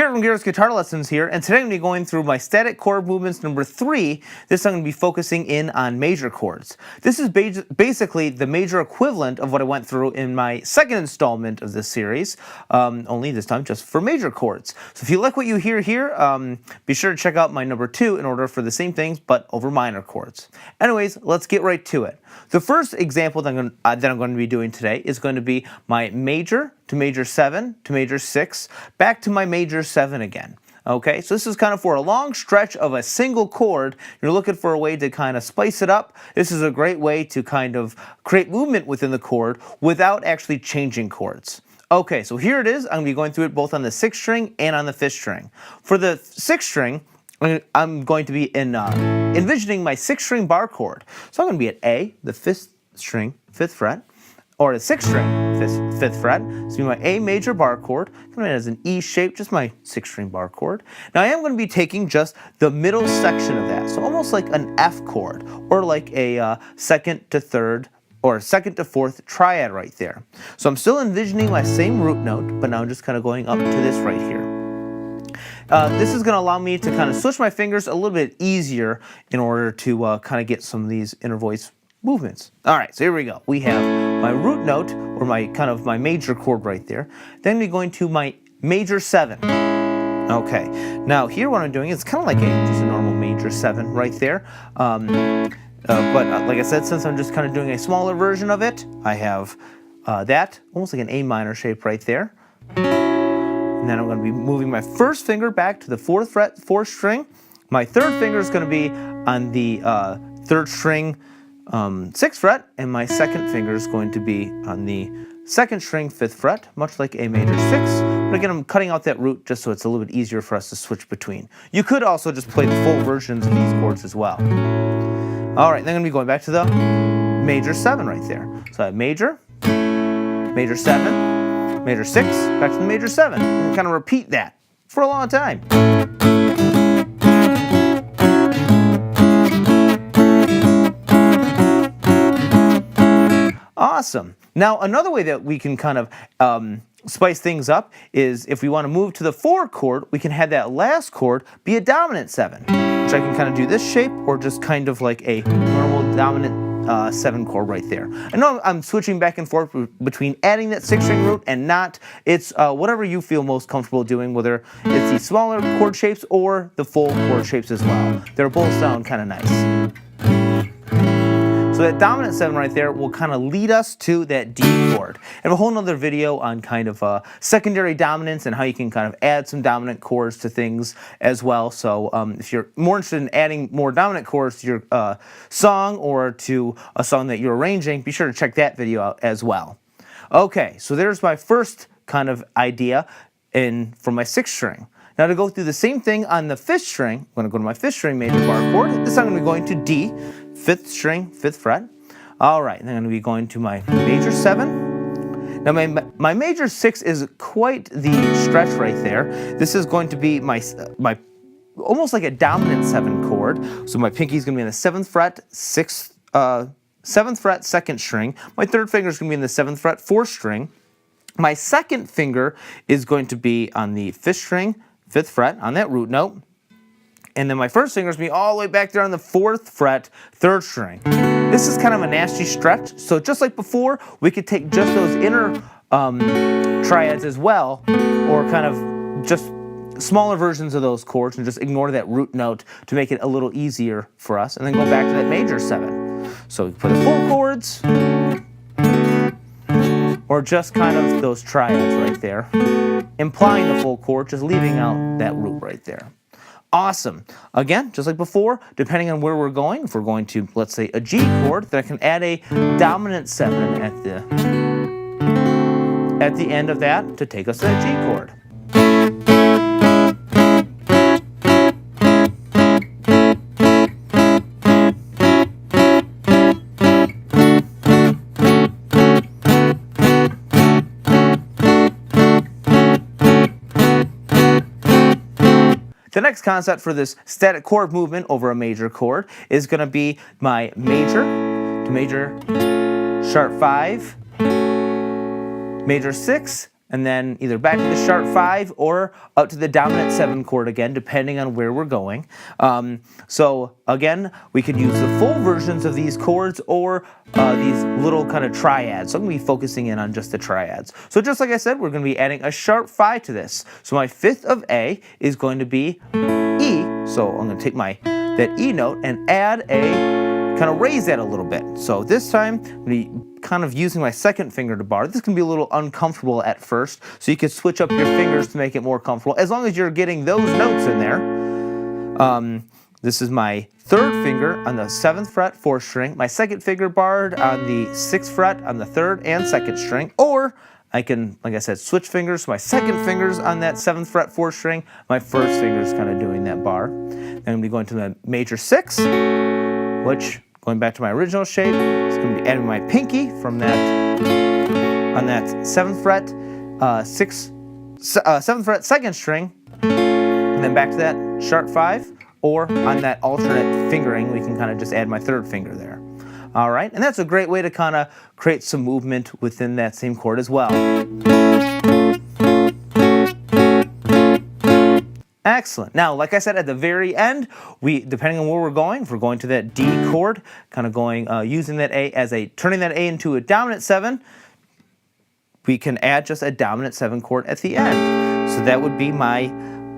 Garret from Garrett's Guitar Lessons here, and today I'm going to be going through my Static Chord Movements number 3. This I'm going to be focusing in on major chords. This is basically the major equivalent of what I went through in my second installment of this series, only this time just for major chords. So if you like what you hear here, be sure to check out my number 2 in order for the same things but over minor chords. Anyways, let's get right to it. The first example that I'm going to be doing today is going to be my major to major 7 to major 6 back to my major 7 again. Okay, so this is kind of for a long stretch of a single chord. You're looking for a way to kind of spice it up. This is a great way to kind of create movement within the chord without actually changing chords. Okay, so here it is. I'm going to be going through it both on the 6th string and on the 5th string. For the 6th string, I'm going to be envisioning my 6th string bar chord. So I'm going to be at A, the 5th string, 5th fret, or the 6th string, 5th fret. So be my A major bar chord, coming in as an E shape, just my 6th string bar chord. Now I am going to be taking just the middle section of that, so almost like an F chord, or like a 2nd to 3rd, or 2nd to 4th triad right there. So I'm still envisioning my same root note, but now I'm just kind of going up to this right here. This is going to allow me to kind of switch my fingers a little bit easier in order to kind of get some of these inner voice movements. All right, so here we go. We have my root note, or my kind of my major chord right there. Then we're going to my major 7. Okay, now here what I'm doing is kind of like just a normal major 7 right there. But like I said, since I'm just kind of doing a smaller version of it, I have that, almost like an A minor shape right there. And then I'm going to be moving my first finger back to the 4th fret, 4th string. My 3rd finger is going to be on the 3rd string, 6th fret, and my 2nd finger is going to be on the 2nd string, 5th fret, much like A major 6. But again, I'm cutting out that root just so it's a little bit easier for us to switch between. You could also just play the full versions of these chords as well. All right, then I'm going to be going back to the major 7 right there. So I have major, major 7, major 6, back to the major 7. And kind of repeat that for a long time. Awesome. Now another way that we can kind of spice things up is if we want to move to the 4 chord, we can have that last chord be a dominant 7, which I can kind of do this shape or just kind of like a normal dominant 7 chord right there. I know I'm switching back and forth between adding that 6th string root and not. It's whatever you feel most comfortable doing, whether it's the smaller chord shapes or the full chord shapes as well. They both sound kind of nice. So that dominant 7 right there will kind of lead us to that D chord. I have a whole nother video on kind of secondary dominance and how you can kind of add some dominant chords to things as well. So if you're more interested in adding more dominant chords to your song or to a song that you're arranging, be sure to check that video out as well. Okay, so there's my first kind of idea from my 6th string. Now to go through the same thing on the 5th string, I'm going to go to my 5th string major bar chord. This time I'm going to be going to D, 5th string, 5th fret. All right, and then I'm going to be going to my major 7. Now my major 6 is quite the stretch right there. This is going to be my almost like a dominant 7 chord. So my pinky is going to be in the 7th fret, 7th fret, 2nd string. My 3rd finger is going to be in the 7th fret, 4th string. My 2nd finger is going to be on the 5th string, 5th fret, on that root note. And then my 1st finger is going to be all the way back there on the 4th fret, 3rd string. This is kind of a nasty stretch. So just like before, we could take just those inner triads as well, or kind of just smaller versions of those chords and just ignore that root note to make it a little easier for us. And then go back to that major 7. So we put the full chords, or just kind of those triads right there, implying the full chord, just leaving out that root right there. Awesome. Again, just like before, depending on where we're going, if we're going to, let's say, a G chord, then I can add a dominant 7 at the end of that to take us to that G chord. The next concept for this static chord movement over a major chord is going to be my major to major sharp 5, major 6, and then either back to the sharp 5 or up to the dominant 7 chord again, depending on where we're going. So again, we could use the full versions of these chords or these little kind of triads. So I'm going to be focusing in on just the triads. So just like I said, we're going to be adding a sharp 5 to this. So my fifth of A is going to be E. So I'm going to take that E note and add kind of raise that a little bit. So this time, I'm going to be kind of using my second finger to bar. This can be a little uncomfortable at first, so you can switch up your fingers to make it more comfortable, as long as you're getting those notes in there. This is my third finger on the 7th fret, 4th string, my second finger barred on the 6th fret on the 3rd and 2nd string, or I can, like I said, switch fingers. So my second finger's on that 7th fret, 4th string, my first finger's kind of doing that bar. Then I'm going to be going to the major 6, which, going back to my original shape, is going to be adding my pinky from that, on that 7th fret, 7th fret, 2nd string, and then back to that sharp 5, or on that alternate fingering, we can kind of just add my 3rd finger there. All right, and that's a great way to kind of create some movement within that same chord as well. Excellent. Now, like I said, at the very end, depending on where we're going, if we're going to that D chord, kind of going, using that A as turning that A into a dominant 7, we can add just a dominant 7 chord at the end. So that would be my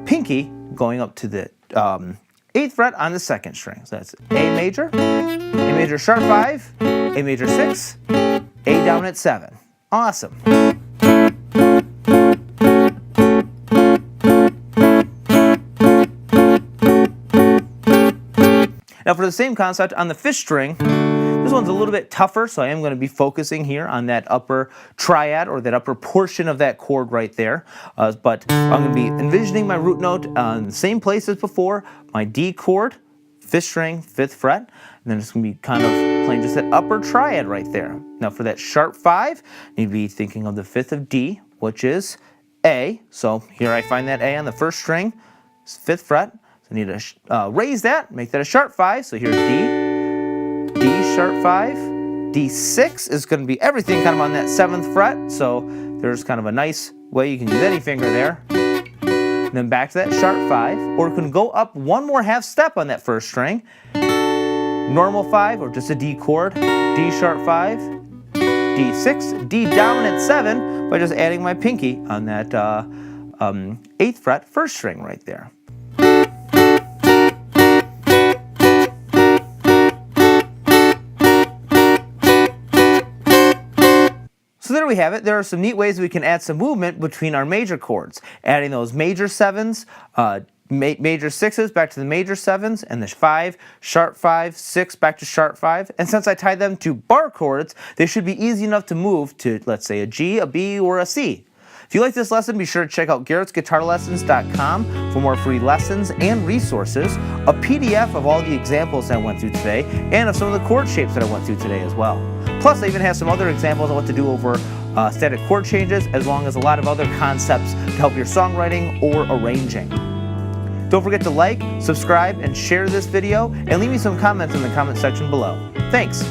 pinky going up to the 8th fret on the 2nd string. So that's A major sharp 5, A major 6, A dominant 7. Awesome. Now for the same concept on the 5th string, this one's a little bit tougher, so I am going to be focusing here on that upper triad, or that upper portion of that chord right there. But I'm going to be envisioning my root note in the same place as before, my D chord, 5th string, 5th fret, and then it's going to be kind of playing just that upper triad right there. Now for that sharp 5, you'd be thinking of the 5th of D, which is A. So here I find that A on the 1st string, 5th fret. So I need to raise that, make that a sharp 5. So here's D, D sharp 5, D6 is going to be everything kind of on that 7th fret. So there's kind of a nice way you can use any finger there. And then back to that sharp 5, or it can go up one more half step on that 1st string. Normal 5, or just a D chord, D sharp 5, D6, D dominant 7, by just adding my pinky on that 8th fret, 1st string right there. So there we have it. There are some neat ways we can add some movement between our major chords. Adding those major 7s, major 6s back to the major 7s, and the 5, sharp 5, 6 back to sharp 5. And since I tied them to bar chords, they should be easy enough to move to, let's say, a G, a B, or a C. If you like this lesson, be sure to check out GarrettsGuitarLessons.com for more free lessons and resources, a PDF of all the examples I went through today, and of some of the chord shapes that I went through today as well. Plus, I even have some other examples of what to do over static chord changes, as well as a lot of other concepts to help your songwriting or arranging. Don't forget to like, subscribe, and share this video, and leave me some comments in the comment section below. Thanks!